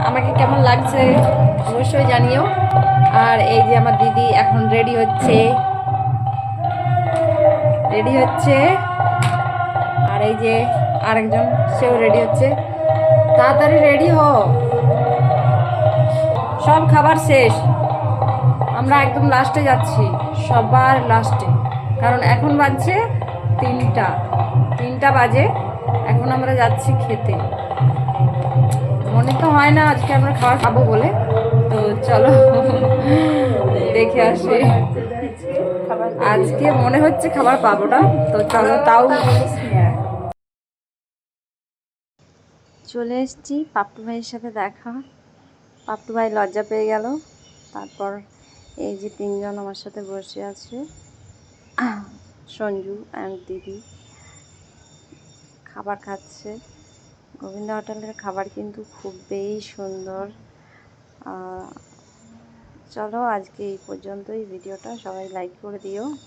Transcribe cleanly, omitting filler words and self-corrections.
আমাকে কেমন লাগছে অবশ্যই জানিও। আর এই যে আমার দিদি এখন রেডি হচ্ছে, আর এই যে আরেকজন সেও রেডি হচ্ছে। তাড়াতাড়ি রেডি হ, সব খাবার শেষ, আমরা একদম লাস্টে যাচ্ছি, সবার লাস্টে। কারণ এখন বাজছে 3টা বাজে, এখন আমরা যাচ্ছি খেতে। মনে তো হয় না আজকে আমরা খাবার খাবো বলে, তো চলো দেখে আসি। আজকে মনে হচ্ছে খাবার পাবো না, তো চলো তাও। চলে এসেছি পাপ্পু ভাইয়ের সাথে দেখা। পাপ্পু ভাই লজ্জা পেয়ে গেল। তারপর এই যে 3জন আমার সাথে বসে আছে, সঞ্জু অ্যান্ড দিদি খাবার খাচ্ছে। গোবিন্দা হোটেলের খাবার কিন্তু খুবই সুন্দর। চলো আজকে এই পর্যন্তই ভিডিওটা, সবাই লাইক করে দিও।